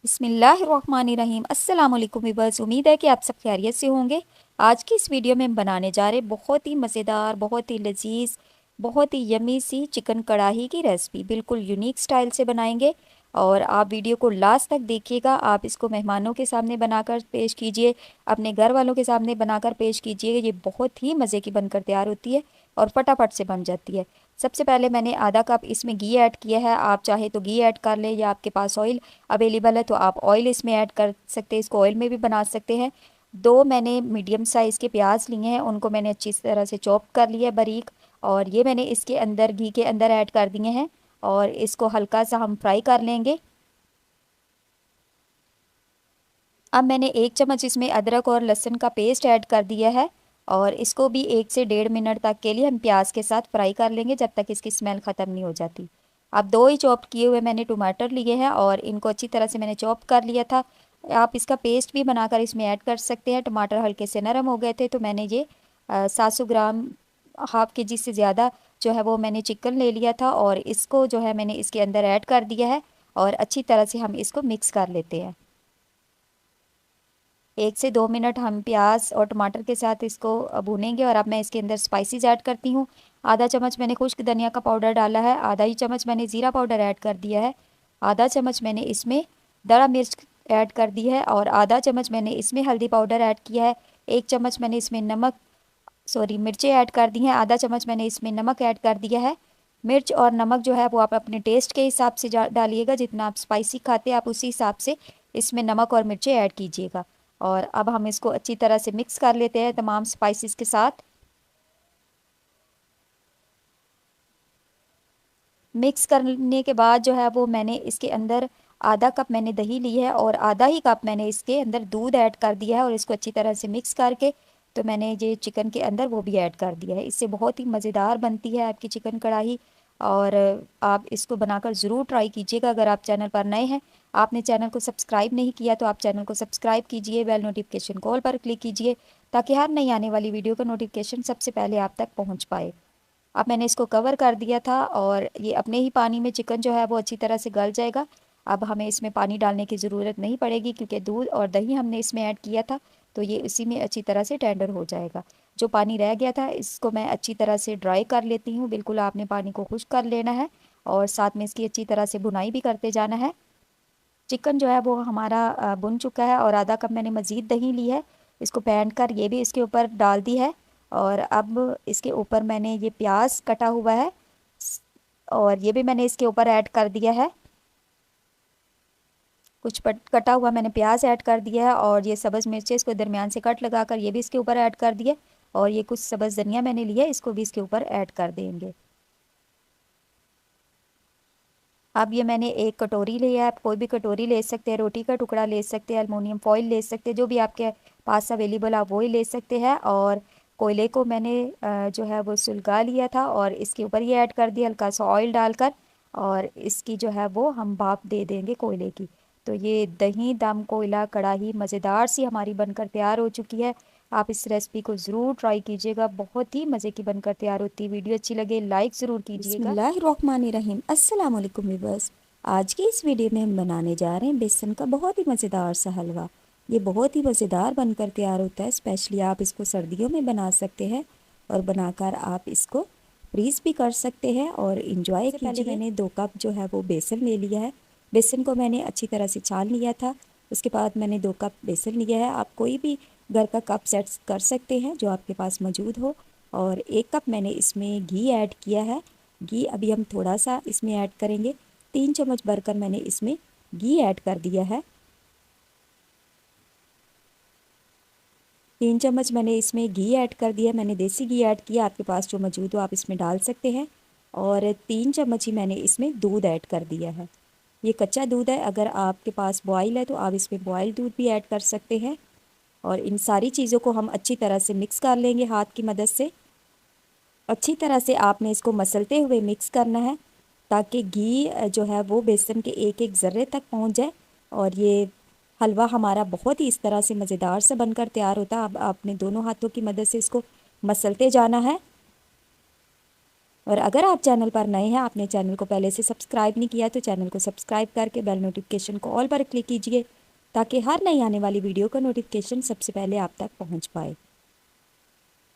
बिस्मिल्लाहिर्रहमानिर्रहीम। अस्सलाम वालेकुम वीवर्स, उम्मीद है कि आप सब खैरियत से होंगे। आज की इस वीडियो में हम बनाने जा रहे हैं बहुत ही मज़ेदार, बहुत ही लजीज, बहुत ही यमी सी चिकन कढ़ाई की रेसिपी। बिल्कुल यूनिक स्टाइल से बनाएंगे और आप वीडियो को लास्ट तक देखिएगा। आप इसको मेहमानों के सामने बनाकर पेश कीजिए, अपने घर वालों के सामने बनाकर पेश कीजिए। ये बहुत ही मज़े की बनकर तैयार होती है और फटाफट से बन जाती है। सबसे पहले मैंने आधा कप इसमें घी ऐड किया है। आप चाहे तो घी ऐड कर लें या आपके पास ऑयल अवेलेबल है तो आप ऑयल इसमें ऐड कर सकते हैं। इसको ऑयल में भी बना सकते हैं। दो मैंने मीडियम साइज़ के प्याज लिए हैं, उनको मैंने अच्छी तरह से चॉप कर लिया है बारीक, और ये मैंने इसके अंदर घी के अंदर ऐड कर दिए हैं और इसको हल्का सा हम फ्राई कर लेंगे। अब मैंने 1 चम्मच इसमें अदरक और लहसुन का पेस्ट ऐड कर दिया है और इसको भी 1 से 1.5 मिनट तक के लिए हम प्याज के साथ फ्राई कर लेंगे जब तक इसकी स्मेल ख़त्म नहीं हो जाती। अब दो ही चॉप किए हुए मैंने टमाटर लिए हैं और इनको अच्छी तरह से मैंने चॉप कर लिया था। आप इसका पेस्ट भी बनाकर इसमें ऐड कर सकते हैं। टमाटर हल्के से नरम हो गए थे तो मैंने ये 700 ग्राम, हाफ के जी से ज़्यादा जो है वो मैंने चिकन ले लिया था और इसको जो है मैंने इसके अंदर ऐड कर दिया है और अच्छी तरह से हम इसको मिक्स कर लेते हैं। 1 से 2 मिनट हम प्याज और टमाटर के साथ इसको भूनेंगे और अब मैं इसके अंदर स्पाइसेस ऐड करती हूँ। आधा चम्मच मैंने खुश्क धनिया का पाउडर डाला है, आधा ही चम्मच मैंने ज़ीरा पाउडर ऐड कर दिया है, आधा चम्मच मैंने इसमें दरा मिर्च ऐड कर दी है और आधा चम्मच मैंने इसमें हल्दी पाउडर ऐड किया है। 1 चम्मच मैंने इसमें मिर्चें ऐड कर दी हैं, आधा चम्मच मैंने इसमें नमक ऐड कर दिया है। मिर्च और नमक जो है वो आप अपने टेस्ट के हिसाब से डालिएगा, जितना आप स्पाइसी खाते हैं आप उसी हिसाब से इसमें नमक और मिर्चें ऐड कीजिएगा। और अब हम इसको अच्छी तरह से मिक्स कर लेते हैं तमाम स्पाइसेस के साथ। मिक्स करने के बाद जो है वो मैंने इसके अंदर आधा कप मैंने दही ली है और आधा ही कप मैंने इसके अंदर दूध ऐड कर दिया है और इसको अच्छी तरह से मिक्स करके तो मैंने ये चिकन के अंदर वो भी ऐड कर दिया है। इससे बहुत ही मज़ेदार बनती है आपकी चिकन कढ़ाई और आप इसको बनाकर ज़रूर ट्राई कीजिएगा। अगर आप चैनल पर नए हैं, आपने चैनल को सब्सक्राइब नहीं किया तो आप चैनल को सब्सक्राइब कीजिए, बेल नोटिफिकेशन कॉल पर क्लिक कीजिए ताकि हर नई आने वाली वीडियो का नोटिफिकेशन सबसे पहले आप तक पहुँच पाए। अब मैंने इसको कवर कर दिया था और ये अपने ही पानी में चिकन जो है वो अच्छी तरह से गल जाएगा। अब हमें इसमें पानी डालने की ज़रूरत नहीं पड़ेगी क्योंकि दूध और दही हमने इसमें ऐड किया था, तो ये इसी में अच्छी तरह से टेंडर हो जाएगा। जो पानी रह गया था इसको मैं अच्छी तरह से ड्राई कर लेती हूँ। बिल्कुल आपने पानी को खुश्क कर लेना है और साथ में इसकी अच्छी तरह से भुनाई भी करते जाना है। चिकन जो है वो हमारा बुन चुका है और आधा कप मैंने मज़ीद दही ली है, इसको फेंट कर ये भी इसके ऊपर डाल दी है। और अब इसके ऊपर मैंने ये प्याज कटा हुआ है और ये भी मैंने इसके ऊपर ऐड कर दिया है। कुछ कटा हुआ मैंने प्याज ऐड कर दिया है और ये सब्ज़ मिर्चें इसको दरमियान से कट लगाकर ये भी इसके ऊपर ऐड कर दिए और ये कुछ सब्ज़ धनिया मैंने लिया है, इसको भी इसके ऊपर ऐड कर देंगे। अब ये मैंने एक कटोरी लिया है, आप कोई भी कटोरी ले सकते हैं, रोटी का टुकड़ा ले सकते हैं, एलुमिनियम फॉइल ले सकते हैं, जो भी आपके पास अवेलेबल आप वही ले सकते हैं। और कोयले को मैंने जो है वो सुलगा लिया था और इसके ऊपर ये ऐड कर दिया हल्का सा ऑयल डालकर और इसकी जो है वो हम भाप दे देंगे कोयले की। तो ये दही दम कोयला कढ़ाई मज़ेदार सी हमारी बनकर तैयार हो चुकी है। आप इस रेसिपी को ज़रूर ट्राई कीजिएगा, बहुत ही मज़े की बनकर तैयार होती है। वीडियो अच्छी लगे लाइक ज़रूर कीजिएगा। बिस्मिल्लाहिर्रहमानिर्रहीम। अस्सलाम वालेकुम व्यूअर्स। आज की इस वीडियो में हम बनाने जा रहे हैं बेसन का बहुत ही मज़ेदार सा हलवा। ये बहुत ही मज़ेदार बनकर तैयार होता है, स्पेशली आप इसको सर्दियों में बना सकते हैं और बनाकर आप इसको फ्रीज़ भी कर सकते हैं और इंजॉय कीजिए। पहले मैंने 2 कप जो है वो बेसन ले लिया है। बेसन को मैंने अच्छी तरह से छान लिया था। उसके बाद मैंने 2 कप बेसन लिया है। आप कोई भी घर का कप सेट कर सकते हैं जो आपके पास मौजूद हो। और 1 कप मैंने इसमें घी ऐड किया है। घी अभी हम थोड़ा सा इसमें ऐड करेंगे। 3 चम्मच भरकर मैंने इसमें घी ऐड कर दिया है। 3 चम्मच मैंने इसमें घी ऐड कर दिया। मैंने देसी घी ऐड किया, आपके पास जो मौजूद हो आप इसमें डाल सकते हैं। और 3 चम्मच ही मैंने इसमें दूध ऐड कर दिया है। ये कच्चा दूध है, अगर आपके पास बॉयल है तो आप इसमें बॉयल दूध भी ऐड कर सकते हैं। और इन सारी चीज़ों को हम अच्छी तरह से मिक्स कर लेंगे हाथ की मदद से। अच्छी तरह से आपने इसको मसलते हुए मिक्स करना है ताकि घी जो है वो बेसन के एक एक ज़र्रे तक पहुंच जाए और ये हलवा हमारा बहुत ही इस तरह से मज़ेदार से बनकर तैयार होता है। अब आपने दोनों हाथों की मदद से इसको मसलते जाना है। और अगर आप चैनल पर नए हैं, आपने चैनल को पहले से सब्सक्राइब नहीं किया तो चैनल को सब्सक्राइब करके बेल नोटिफिकेशन को ऑल पर क्लिक कीजिए ताकि हर नई आने वाली वीडियो का नोटिफिकेशन सबसे पहले आप तक पहुंच पाए।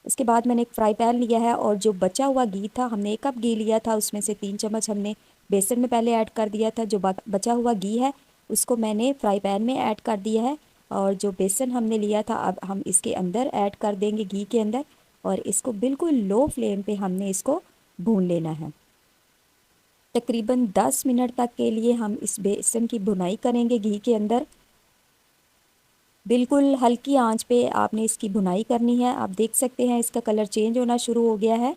इसके बाद मैंने एक फ्राई पैन लिया है और जो बचा हुआ घी था, हमने 1 कप घी लिया था, उसमें से 3 चम्मच हमने बेसन में पहले ऐड कर दिया था। जो बचा हुआ घी है उसको मैंने फ्राई पैन में ऐड कर दिया है और जो बेसन हमने लिया था अब हम इसके अंदर ऐड कर देंगे घी के अंदर और इसको बिल्कुल लो फ्लेम पे हमने इसको भून लेना है। तकरीबन 10 मिनट तक के लिए हम इस बेसन की भुनाई करेंगे घी के अंदर। बिल्कुल हल्की आंच पे आपने इसकी भुनाई करनी है। आप देख सकते हैं इसका कलर चेंज होना शुरू हो गया है।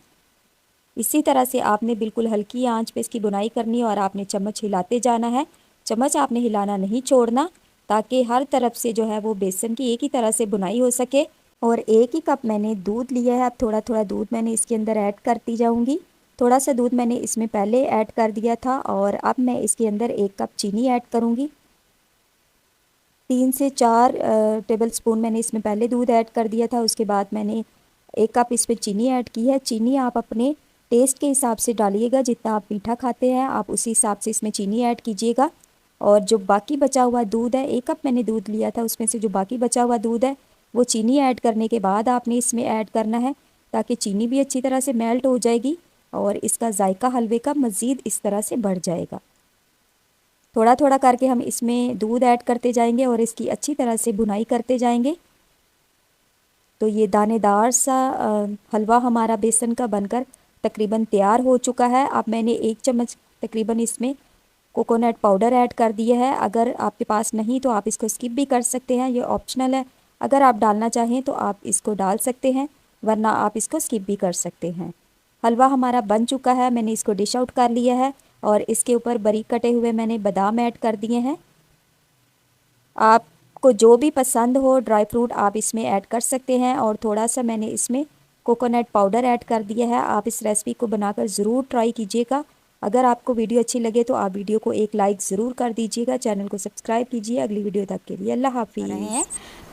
इसी तरह से आपने बिल्कुल हल्की आंच पे इसकी बुनाई करनी है और आपने चम्मच हिलाते जाना है। चम्मच आपने हिलाना नहीं छोड़ना ताकि हर तरफ से जो है वो बेसन की एक ही तरह से बुनाई हो सके। और 1 ही कप मैंने दूध लिया है। अब थोड़ा थोड़ा दूध मैंने इसके अंदर ऐड करती जाऊंगी। थोड़ा सा दूध मैंने इसमें पहले ऐड कर दिया था और अब मैं इसके अंदर 1 कप चीनी ऐड करूंगी। 3 से 4 टेबल स्पून मैंने इसमें पहले दूध ऐड कर दिया था। उसके बाद मैंने 1 कप इसमें चीनी ऐड की है। चीनी आप अपने टेस्ट के हिसाब से डालिएगा, जितना आप मीठा खाते हैं आप उसी हिसाब से इसमें चीनी ऐड कीजिएगा। और जो बाकी बचा हुआ दूध है, 1 कप मैंने दूध लिया था, उसमें से जो बाकी बचा हुआ दूध है वो चीनी ऐड करने के बाद आपने इसमें ऐड करना है ताकि चीनी भी अच्छी तरह से मेल्ट हो जाएगी और इसका जायका हलवे का मज़ीद इस तरह से बढ़ जाएगा। थोड़ा थोड़ा करके हम इसमें दूध ऐड करते जाएंगे और इसकी अच्छी तरह से भुनाई करते जाएंगे। तो ये दानेदार सा हलवा हमारा बेसन का बनकर तकरीबन तैयार हो चुका है। अब मैंने 1 चम्मच तकरीबन इसमें कोकोनट पाउडर ऐड कर दिया है। अगर आपके पास नहीं तो आप इसको स्किप भी कर सकते हैं, ये ऑप्शनल है। अगर आप डालना चाहें तो आप इसको डाल सकते हैं, वरना आप इसको स्किप भी कर सकते हैं। हलवा हमारा बन चुका है, मैंने इसको डिश आउट कर लिया है और इसके ऊपर बारीक कटे हुए मैंने बादाम ऐड कर दिए हैं। आपको जो भी पसंद हो ड्राई फ्रूट आप इसमें ऐड कर सकते हैं और थोड़ा सा मैंने इसमें कोकोनट पाउडर ऐड कर दिया है। आप इस रेसिपी को बनाकर ज़रूर ट्राई कीजिएगा। अगर आपको वीडियो अच्छी लगे तो आप वीडियो को एक लाइक ज़रूर कर दीजिएगा। चैनल को सब्सक्राइब कीजिए। अगली वीडियो तक के लिए अल्लाह हाफिज़।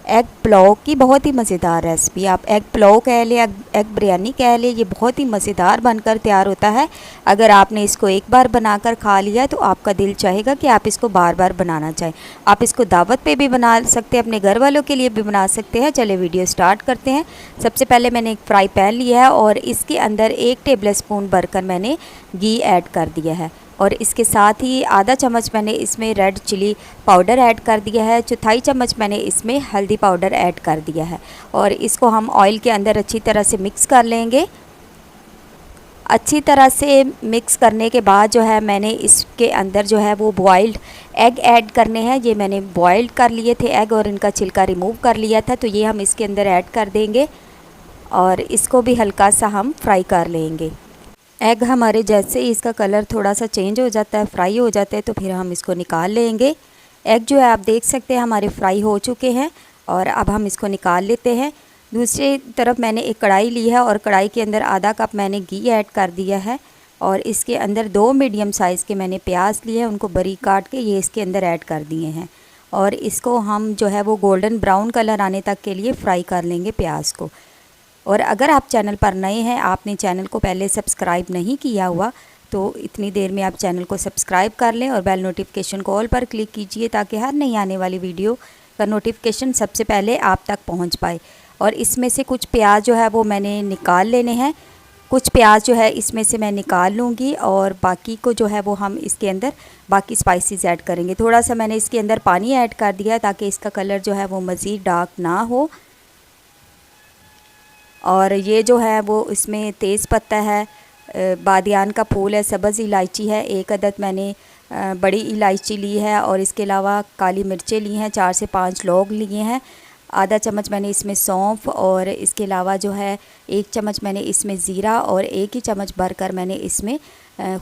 एग पुलाव की बहुत ही मज़ेदार रेसिपी, आप एग पुलाव कह लें, एग बिरयानी कह लें, ये बहुत ही मज़ेदार बनकर तैयार होता है। अगर आपने इसको एक बार बनाकर खा लिया तो आपका दिल चाहेगा कि आप इसको बार बार बनाना चाहें। आप इसको दावत पे भी बना सकते हैं, अपने घर वालों के लिए भी बना सकते हैं। चले वीडियो स्टार्ट करते हैं। सबसे पहले मैंने एक फ्राई पैन लिया है और इसके अंदर 1 टेबल स्पून भरकर मैंने घी ऐड कर दिया है और इसके साथ ही आधा चम्मच मैंने इसमें रेड चिली पाउडर ऐड कर दिया है। चौथाई चम्मच मैंने इसमें हल्दी पाउडर ऐड कर दिया है और इसको हम ऑयल के अंदर अच्छी तरह से मिक्स कर लेंगे। अच्छी तरह से मिक्स करने के बाद जो है मैंने इसके अंदर जो है वो बॉइल्ड एग ऐड करने हैं। ये मैंने बॉइल्ड कर लिए थे एग और इनका छिलका रिमूव कर लिया था, तो ये हम इसके अंदर ऐड कर देंगे और इसको भी हल्का सा हम फ्राई कर लेंगे। एग हमारे जैसे ही इसका कलर थोड़ा सा चेंज हो जाता है, फ्राई हो जाता है, तो फिर हम इसको निकाल लेंगे। एग जो है आप देख सकते हैं हमारे फ्राई हो चुके हैं और अब हम इसको निकाल लेते हैं। दूसरी तरफ मैंने एक कढ़ाई ली है और कढ़ाई के अंदर आधा कप मैंने घी ऐड कर दिया है और इसके अंदर 2 मीडियम साइज़ के मैंने प्याज लिए हैं, उनको बारीक काट के ये इसके अंदर ऐड कर दिए हैं और इसको हम जो है वो गोल्डन ब्राउन कलर आने तक के लिए फ्राई कर लेंगे प्याज को। और अगर आप चैनल पर नए हैं, आपने चैनल को पहले सब्सक्राइब नहीं किया हुआ, तो इतनी देर में आप चैनल को सब्सक्राइब कर लें और बेल नोटिफिकेशन को ऑल पर क्लिक कीजिए ताकि हर नई आने वाली वीडियो का नोटिफिकेशन सबसे पहले आप तक पहुंच पाए। और इसमें से कुछ प्याज जो है वो मैंने निकाल लेने हैं। कुछ प्याज जो है इसमें से मैं निकाल लूँगी और बाकी को जो है वो हम इसके अंदर बाकी स्पाइसेस ऐड करेंगे। थोड़ा सा मैंने इसके अंदर पानी ऐड कर दिया ताकि इसका कलर जो है वो मज़ीद डार्क ना हो। और ये जो है वो इसमें तेज़ पत्ता है, बादियान का फूल है, सब्ज़ इलायची है, 1 अदद मैंने बड़ी इलायची ली है और इसके अलावा काली मिर्चें ली हैं, 4 से 5 लौंग लिए हैं, आधा चम्मच मैंने इसमें सौंफ और इसके अलावा जो है 1 चम्मच मैंने इसमें ज़ीरा और 1 ही चम्मच भरकर मैंने इसमें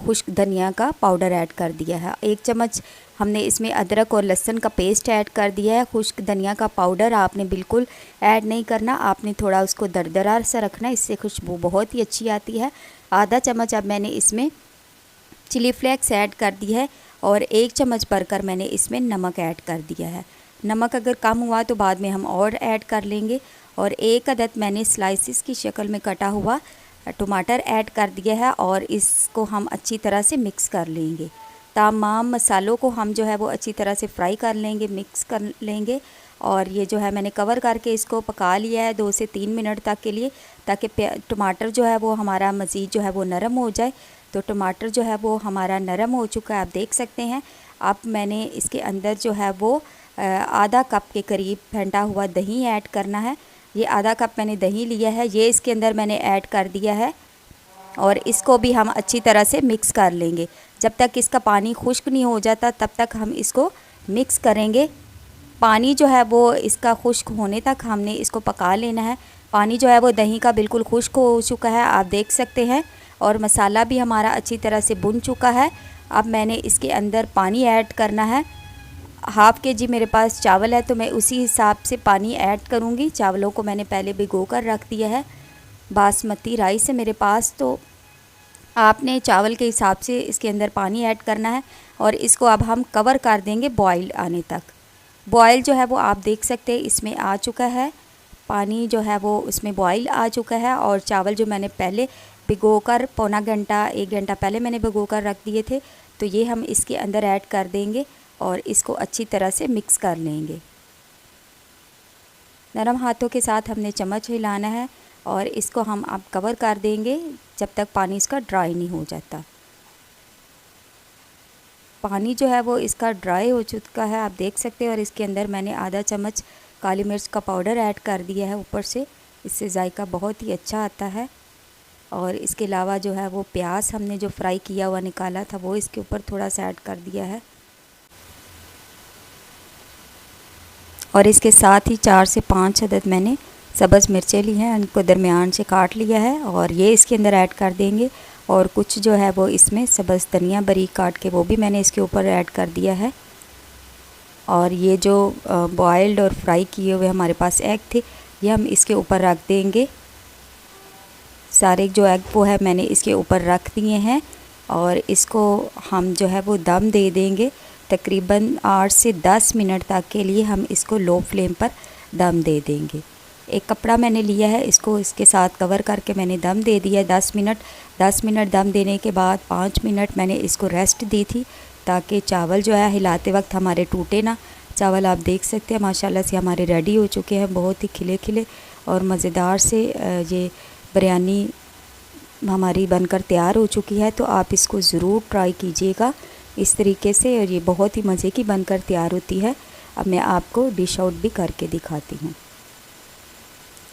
खुश्क धनिया का पाउडर ऐड कर दिया है। 1 चम्मच हमने इसमें अदरक और लहसुन का पेस्ट ऐड कर दिया है। खुश्क धनिया का पाउडर आपने बिल्कुल ऐड नहीं करना, आपने थोड़ा उसको दरदरा सा रखना, इससे खुशबू बहुत ही अच्छी आती है। आधा चम्मच अब मैंने इसमें चिली फ्लेक्स ऐड कर दी है और 1 चम्मच भरकर मैंने इसमें नमक ऐड कर दिया है। नमक अगर कम हुआ तो बाद में हम और ऐड कर लेंगे। और 1 अदद मैंने स्लाइसिस की शक्ल में कटा हुआ टमाटर ऐड कर दिया है और इसको हम अच्छी तरह से मिक्स कर लेंगे। तमाम मसालों को हम जो है वो अच्छी तरह से फ्राई कर लेंगे, मिक्स कर लेंगे। और ये जो है मैंने कवर करके इसको पका लिया है 2 से 3 मिनट तक के लिए, ताकि टमाटर जो है वो हमारा मज़ीद जो है वो नरम हो जाए। तो टमाटर जो है वो हमारा नरम हो चुका है, आप देख सकते हैं। अब मैंने इसके अंदर जो है वो आधा कप के करीब फेंटा हुआ दही ऐड करना है। ये आधा कप मैंने दही लिया है, ये इसके अंदर मैंने ऐड कर दिया है और इसको भी हम अच्छी तरह से मिक्स कर लेंगे। जब तक इसका पानी खुश्क नहीं हो जाता तब तक हम इसको मिक्स करेंगे। पानी जो है वो इसका खुश्क होने तक हमने इसको पका लेना है। पानी जो है वो दही का बिल्कुल खुश्क हो चुका है, आप देख सकते हैं। और मसाला भी हमारा अच्छी तरह से भुन चुका है। अब मैंने इसके अंदर पानी ऐड करना है। हाफ़ के जी मेरे पास चावल है तो मैं उसी हिसाब से पानी ऐड करूँगी। चावलों को मैंने पहले भिगो कर रख दिया है। बासमती राइस है मेरे पास, तो आपने चावल के हिसाब से इसके अंदर पानी ऐड करना है। और इसको अब हम कवर कर देंगे बॉईल आने तक। बॉयल जो है वो आप देख सकते हैं इसमें आ चुका है, पानी जो है वो उसमें बॉईल आ चुका है। और चावल जो मैंने पहले भिगोकर पौना घंटा 1 घंटा पहले मैंने भिगोकर रख दिए थे, तो ये हम इसके अंदर ऐड कर देंगे और इसको अच्छी तरह से मिक्स कर लेंगे। नरम हाथों के साथ हमने चम्मच हिलाना है और इसको हम अब कवर कर देंगे जब तक पानी इसका ड्राई नहीं हो जाता। पानी जो है वो इसका ड्राई हो चुका है, आप देख सकते हैं। और इसके अंदर मैंने आधा चम्मच काली मिर्च का पाउडर ऐड कर दिया है ऊपर से, इससे जायका बहुत ही अच्छा आता है। और इसके अलावा जो है वो प्याज हमने जो फ्राई किया हुआ निकाला था वो इसके ऊपर थोड़ा सा ऐड कर दिया है। और इसके साथ ही 4 से 5 अदद मैंने सब्ज़ मिर्चें ली हैं, उनको दरमियान से काट लिया है और ये इसके अंदर ऐड कर देंगे। और कुछ जो है वो इसमें सब्ज़ धनिया बारीक काट के वो भी मैंने इसके ऊपर ऐड कर दिया है। और ये जो बॉइल्ड और फ्राई किए हुए हमारे पास एग थे ये हम इसके ऊपर रख देंगे। सारे जो एग वो है मैंने इसके ऊपर रख दिए हैं और इसको हम जो है वो दम दे देंगे। तकरीबन 8 से 10 मिनट तक के लिए हम इसको लो फ्लेम पर दम दे देंगे। एक कपड़ा मैंने लिया है, इसको इसके साथ कवर करके मैंने दम दे दिया 10 मिनट। 10 मिनट दम देने के बाद 5 मिनट मैंने इसको रेस्ट दी थी ताकि चावल जो है हिलाते वक्त हमारे टूटे ना। चावल आप देख सकते हैं माशाल्लाह से हमारे रेडी हो चुके हैं, बहुत ही खिले खिले और मज़ेदार से ये बिरयानी हमारी बनकर तैयार हो चुकी है। तो आप इसको ज़रूर ट्राई कीजिएगा इस तरीके से, और ये बहुत ही मज़े की बनकर तैयार होती है। अब मैं आपको डिश आउट भी करके दिखाती हूँ।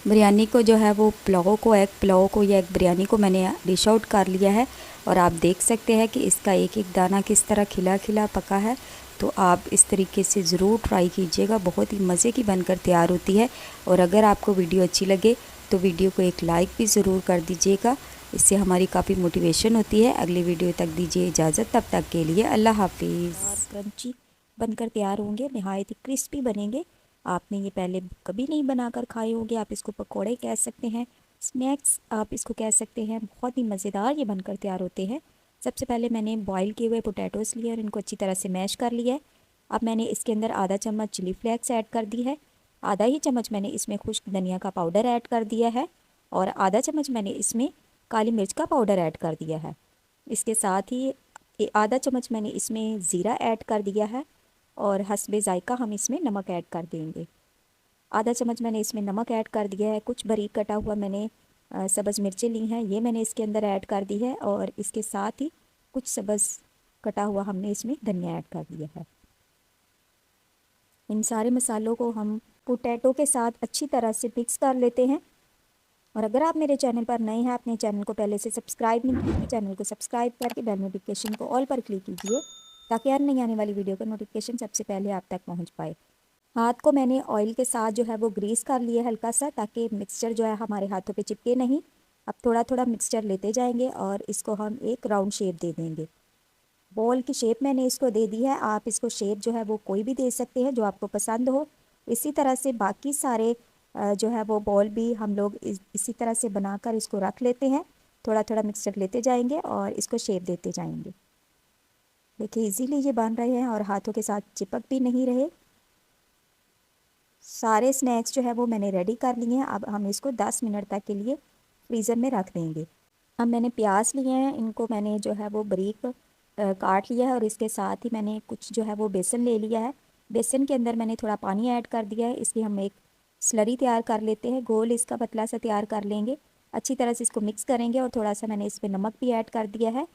बिरयानी को जो है वो पुलाव को या एग बिरयानी को मैंने डिश आउट कर लिया है और आप देख सकते हैं कि इसका एक एक दाना किस तरह खिला खिला पका है। तो आप इस तरीके से ज़रूर ट्राई कीजिएगा, बहुत ही मज़े की बनकर तैयार होती है। और अगर आपको वीडियो अच्छी लगे तो वीडियो को एक लाइक भी ज़रूर कर दीजिएगा, इससे हमारी काफ़ी मोटिवेशन होती है। अगली वीडियो तक दीजिए इजाज़त, तब तक के लिए अल्लाह हाफिज़। क्रंची बनकर तैयार होंगे, नहायत ही क्रिस्पी बनेंगे। आपने ये पहले कभी नहीं बनाकर खाए होंगे, आप इसको पकोड़े कह सकते हैं, स्नैक्स आप इसको कह सकते हैं। बहुत ही मज़ेदार ये बनकर तैयार होते हैं। सबसे पहले मैंने बॉईल किए हुए पोटैटोज़ लिए और इनको अच्छी तरह से मैश कर लिया है। अब मैंने इसके अंदर आधा चम्मच चिली फ्लेक्स ऐड कर दी है, आधा ही चम्मच मैंने इसमें खुश्क धनिया का पाउडर ऐड कर दिया है और आधा चम्मच मैंने इसमें काली मिर्च का पाउडर ऐड कर दिया है। इसके साथ ही आधा चम्मच मैंने इसमें ज़ीरा ऐड कर दिया है और हस्बे ज़ायका हम इसमें नमक ऐड कर देंगे। आधा चम्मच मैंने इसमें नमक ऐड कर दिया है। कुछ बारीक कटा हुआ मैंने सब्ज़ मिर्चें ली हैं, ये मैंने इसके अंदर ऐड कर दी है और इसके साथ ही कुछ सब्ज़ कटा हुआ हमने इसमें धनिया ऐड कर दिया है। इन सारे मसालों को हम पोटैटो के साथ अच्छी तरह से मिक्स कर लेते हैं। और अगर आप मेरे चैनल पर नए हैं, अपने चैनल को पहले से सब्सक्राइब नहीं किया, चैनल को सब्सक्राइब करके बेल नोटिफिकेशन को ऑल पर क्लिक कीजिए ताकि हर नई आने वाली वीडियो का नोटिफिकेशन सबसे पहले आप तक पहुंच पाए। हाथ को मैंने ऑयल के साथ जो है वो ग्रीस कर लिया हल्का सा, ताकि मिक्सचर जो है हमारे हाथों पे चिपके नहीं। अब थोड़ा थोड़ा मिक्सचर लेते जाएंगे और इसको हम एक राउंड शेप दे देंगे। बॉल की शेप मैंने इसको दे दी है, आप इसको शेप जो है वो कोई भी दे सकते हैं जो आपको पसंद हो। इसी तरह से बाकी सारे जो है वो बॉल भी हम लोग इसी तरह से बनाकर इसको रख लेते हैं। थोड़ा थोड़ा मिक्सचर लेते जाएंगे और इसको शेप देते जाएंगे। देखिए इजीली ये बन रहे हैं और हाथों के साथ चिपक भी नहीं रहे। सारे स्नैक्स जो है वो मैंने रेडी कर लिए हैं। अब हम इसको 10 मिनट तक के लिए फ्रीज़र में रख देंगे। अब मैंने प्याज लिए हैं, इनको मैंने जो है वो बारीक काट लिया है और इसके साथ ही मैंने कुछ जो है वो बेसन ले लिया है। बेसन के अंदर मैंने थोड़ा पानी ऐड कर दिया है, इसलिए हम एक स्लरी तैयार कर लेते हैं। घोल इसका पतला सा तैयार कर लेंगे, अच्छी तरह से इसको मिक्स करेंगे और थोड़ा सा मैंने इसमें नमक भी ऐड कर दिया है।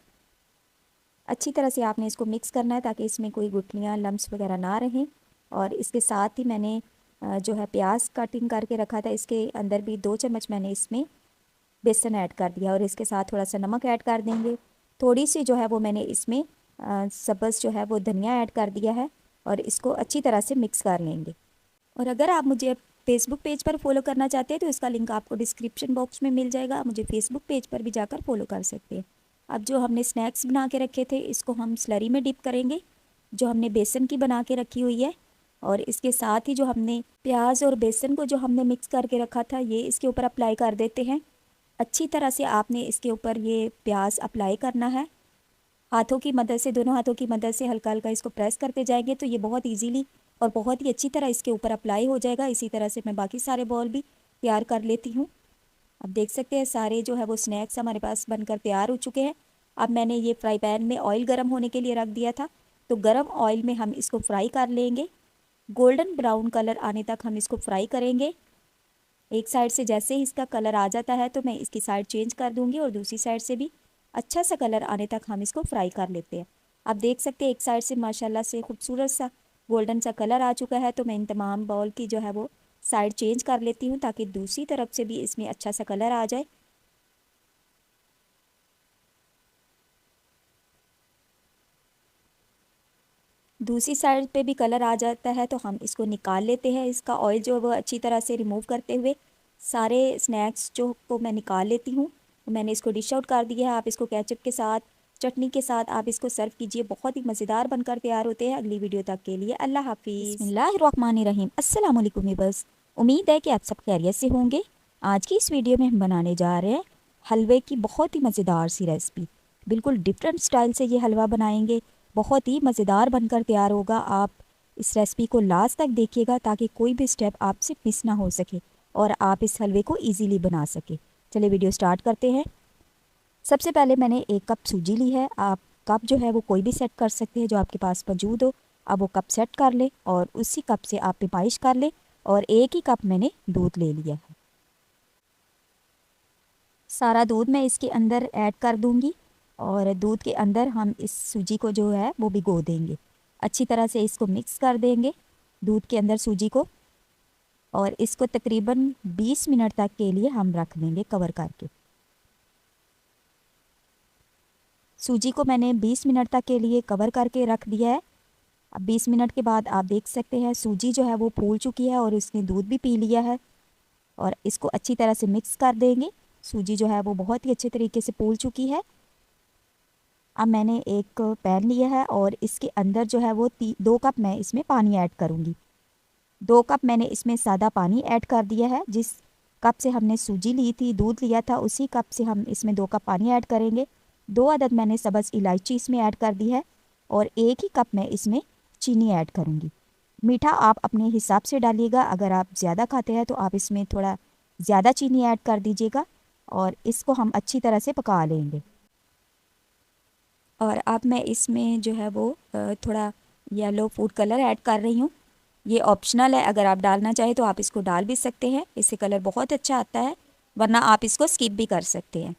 अच्छी तरह से आपने इसको मिक्स करना है ताकि इसमें कोई गुठलियाँ लम्स वगैरह ना रहें। और इसके साथ ही मैंने जो है प्याज कटिंग करके रखा था, इसके अंदर भी 2 चम्मच मैंने इसमें बेसन ऐड कर दिया और इसके साथ थोड़ा सा नमक ऐड कर देंगे। थोड़ी सी जो है वो मैंने इसमें सब्ज़ जो है वो धनिया ऐड कर दिया है और इसको अच्छी तरह से मिक्स कर लेंगे। और अगर आप मुझे फेसबुक पेज पर फॉलो करना चाहते हैं तो इसका लिंक आपको डिस्क्रिप्शन बॉक्स में मिल जाएगा, मुझे फेसबुक पेज पर भी जाकर फॉलो कर सकते हैं। अब जो हमने स्नैक्स बना के रखे थे इसको हम स्लरी में डिप करेंगे, जो हमने बेसन की बना के रखी हुई है। और इसके साथ ही जो हमने प्याज और बेसन को जो हमने मिक्स करके रखा था ये इसके ऊपर अप्लाई कर देते हैं। अच्छी तरह से आपने इसके ऊपर ये प्याज अप्लाई करना है, हाथों की मदद से, दोनों हाथों की मदद से हल्का हल्का इसको प्रेस करते जाएंगे तो ये बहुत इजीली और बहुत ही अच्छी तरह इसके ऊपर अप्लाई हो जाएगा। इसी तरह से मैं बाकी सारे बॉल भी तैयार कर लेती हूँ। अब देख सकते हैं सारे जो है वो स्नैक्स हमारे पास बनकर तैयार हो चुके हैं। अब मैंने ये फ्राई पैन में ऑयल गर्म होने के लिए रख दिया था, तो गर्म ऑयल में हम इसको फ्राई कर लेंगे। गोल्डन ब्राउन कलर आने तक हम इसको फ्राई करेंगे। एक साइड से जैसे ही इसका कलर आ जाता है तो मैं इसकी साइड चेंज कर दूंगी और दूसरी साइड से भी अच्छा सा कलर आने तक हम इसको फ्राई कर लेते हैं। आप देख सकते हैं एक साइड से माशाल्लाह से खूबसूरत सा गोल्डन सा कलर आ चुका है, तो मैं इन तमाम बॉल की जो है वो साइड चेंज कर लेती हूँ ताकि दूसरी तरफ से भी इसमें अच्छा सा कलर आ जाए। दूसरी साइड पे भी कलर आ जाता है तो हम इसको निकाल लेते हैं। इसका ऑयल जो है वो अच्छी तरह से रिमूव करते हुए सारे स्नैक्स जो को मैं निकाल लेती हूँ। मैंने इसको डिश आउट कर दिया है। आप इसको केचप के साथ, चटनी के साथ आप इसको सर्व कीजिए, बहुत ही मज़ेदार बनकर तैयार होते हैं। अगली वीडियो तक के लिए अल्लाह हाफिज़। बिस्मिल्लाहिर्रहमानिर्रहीम, अस्सलाम वालेकुम व्यूअर्स। उम्मीद है कि आप सब खैरियत से होंगे। आज की इस वीडियो में हम बनाने जा रहे हैं हलवे की बहुत ही मज़ेदार सी रेसिपी। बिल्कुल डिफरेंट स्टाइल से ये हलवा बनाएंगे, बहुत ही मज़ेदार बनकर तैयार होगा। आप इस रेसिपी को लास्ट तक देखिएगा ताकि कोई भी स्टेप आपसे मिस ना हो सके और आप इस हलवे को इजीली बना सके। चलिए वीडियो स्टार्ट करते हैं। सबसे पहले मैंने 1 कप सूजी ली है। आप कप जो है वो कोई भी सेट कर सकते हैं जो आपके पास मौजूद हो। अब वो कप सेट कर लें और उसी कप से आप पिमाइश कर लें। और 1 ही कप मैंने दूध ले लिया है। सारा दूध मैं इसके अंदर ऐड कर दूंगी और दूध के अंदर हम इस सूजी को जो है वो भिगो देंगे। अच्छी तरह से इसको मिक्स कर देंगे दूध के अंदर सूजी को, और इसको तकरीबन 20 मिनट तक के लिए हम रख देंगे कवर करके। सूजी को मैंने 20 मिनट तक के लिए कवर करके रख दिया है। अब 20 मिनट के बाद आप देख सकते हैं सूजी जो है वो फूल चुकी है और इसने दूध भी पी लिया है। और इसको अच्छी तरह से मिक्स कर देंगे। सूजी जो है वो बहुत ही अच्छे तरीके से फूल चुकी है। अब मैंने एक पैन लिया है और इसके अंदर जो है वो 2 कप मैं इसमें पानी ऐड करूँगी। 2 कप मैंने इसमें सादा पानी ऐड कर दिया है। जिस कप से हमने सूजी ली थी, दूध लिया था, उसी कप से हम इसमें 2 कप पानी ऐड करेंगे। 2 अदद मैंने सब्ज़ इलायची इसमें ऐड कर दी है और 1 ही कप मैं इसमें चीनी ऐड करूँगी। मीठा आप अपने हिसाब से डालिएगा, अगर आप ज़्यादा खाते हैं तो आप इसमें थोड़ा ज़्यादा चीनी ऐड कर दीजिएगा। और इसको हम अच्छी तरह से पका लेंगे। और अब मैं इसमें जो है वो थोड़ा येलो फूड कलर ऐड कर रही हूँ। ये ऑप्शनल है, अगर आप डालना चाहें तो आप इसको डाल भी सकते हैं, इससे कलर बहुत अच्छा आता है, वरना आप इसको स्किप भी कर सकते हैं।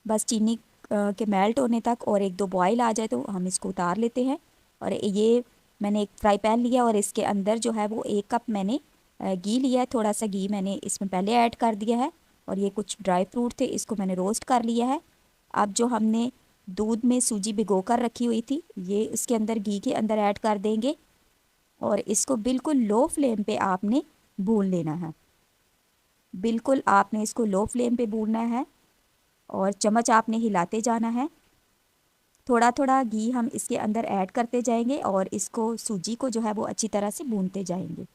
बस चीनी के मेल्ट होने तक और 1-2 बॉयल आ जाए तो हम इसको उतार लेते हैं। और ये मैंने एक फ्राई पैन लिया और इसके अंदर जो है वो 1 कप मैंने घी लिया है। थोड़ा सा घी मैंने इसमें पहले ऐड कर दिया है और ये कुछ ड्राई फ्रूट थे, इसको मैंने रोस्ट कर लिया है। अब जो हमने दूध में सूजी भिगो कर रखी हुई थी ये इसके अंदर घी के अंदर ऐड कर देंगे और इसको बिल्कुल लो फ्लेम पे आपने भून लेना है। बिल्कुल आपने इसको लो फ्लेम पे भूनना है और चम्मच आपने हिलाते जाना है। थोड़ा थोड़ा घी हम इसके अंदर ऐड करते जाएंगे और इसको सूजी को जो है वो अच्छी तरह से भूनते जाएंगे।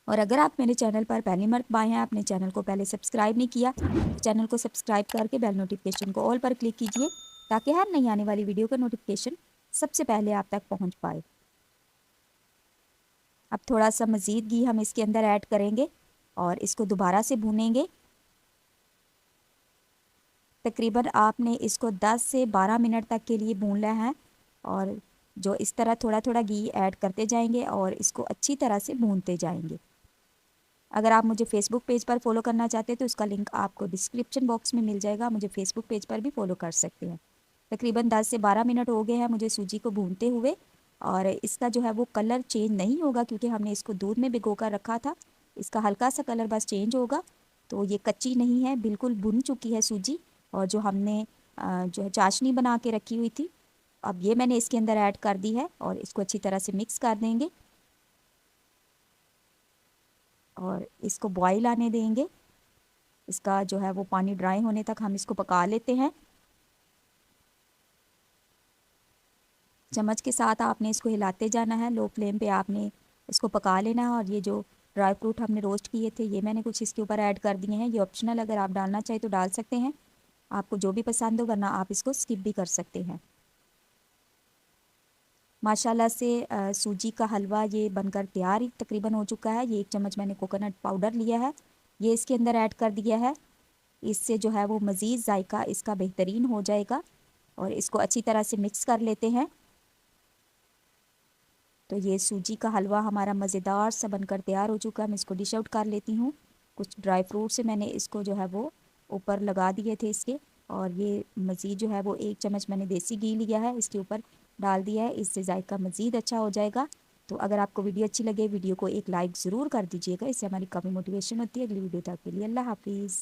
और अगर आप मेरे चैनल पर पहली मर्तबा आए हैं, आपने चैनल को पहले सब्सक्राइब नहीं किया, चैनल को सब्सक्राइब करके बेल नोटिफिकेशन को ऑल पर क्लिक कीजिए ताकि हर नई आने वाली वीडियो का नोटिफिकेशन सबसे पहले आप तक पहुंच पाए। अब थोड़ा सा मज़ीद घी हम इसके अंदर ऐड करेंगे और इसको दोबारा से भूनेंगे। तकरीबन आपने इसको 10 से 12 मिनट तक के लिए भूनना है और जो इस तरह थोड़ा थोड़ा घी ऐड करते जाएंगे और इसको अच्छी तरह से भूनते जाएंगे। अगर आप मुझे फेसबुक पेज पर फॉलो करना चाहते हैं तो उसका लिंक आपको डिस्क्रिप्शन बॉक्स में मिल जाएगा, मुझे फेसबुक पेज पर भी फॉलो कर सकते हैं। तकरीबन 10 से 12 मिनट हो गए हैं मुझे सूजी को भूनते हुए और इसका जो है वो कलर चेंज नहीं होगा क्योंकि हमने इसको दूध में भिगो कर रखा था। इसका हल्का सा कलर बस चेंज होगा। तो ये कच्ची नहीं है, बिल्कुल भुन चुकी है सूजी। और जो हमने जो है चाशनी बना के रखी हुई थी, अब ये मैंने इसके अंदर ऐड कर दी है और इसको अच्छी तरह से मिक्स कर देंगे और इसको बॉईल आने देंगे। इसका जो है वो पानी ड्राई होने तक हम इसको पका लेते हैं। चम्मच के साथ आपने इसको हिलाते जाना है, लो फ्लेम पे आपने इसको पका लेना है। और ये जो ड्राई फ्रूट हमने रोस्ट किए थे ये मैंने कुछ इसके ऊपर ऐड कर दिए हैं। ये ऑप्शनल, अगर आप डालना चाहें तो डाल सकते हैं, आपको जो भी पसंद हो, वरना आप इसको स्किप भी कर सकते हैं। माशाल्लाह से सूजी का हलवा ये बनकर तैयार ही तकरीबन हो चुका है। ये 1 चम्मच मैंने कोकोनट पाउडर लिया है, ये इसके अंदर ऐड कर दिया है। इससे जो है वो मज़ीद जायका इसका बेहतरीन हो जाएगा और इसको अच्छी तरह से मिक्स कर लेते हैं। तो ये सूजी का हलवा हमारा मज़ेदार सा बनकर तैयार हो चुका है। मैं इसको डिश आउट कर लेती हूँ। कुछ ड्राई फ्रूट से मैंने इसको जो है वो ऊपर लगा दिए थे इसके, और ये मज़ीद जो है वो 1 चम्मच मैंने देसी घी लिया है इसके ऊपर डाल दिया है, इससे जायका मज़ीद अच्छा हो जाएगा। तो अगर आपको वीडियो अच्छी लगे वीडियो को एक लाइक ज़रूर कर दीजिएगा, इससे हमारी काफ़ी मोटिवेशन होती है अगली वीडियो तक के लिए। अल्लाह हाफिज़।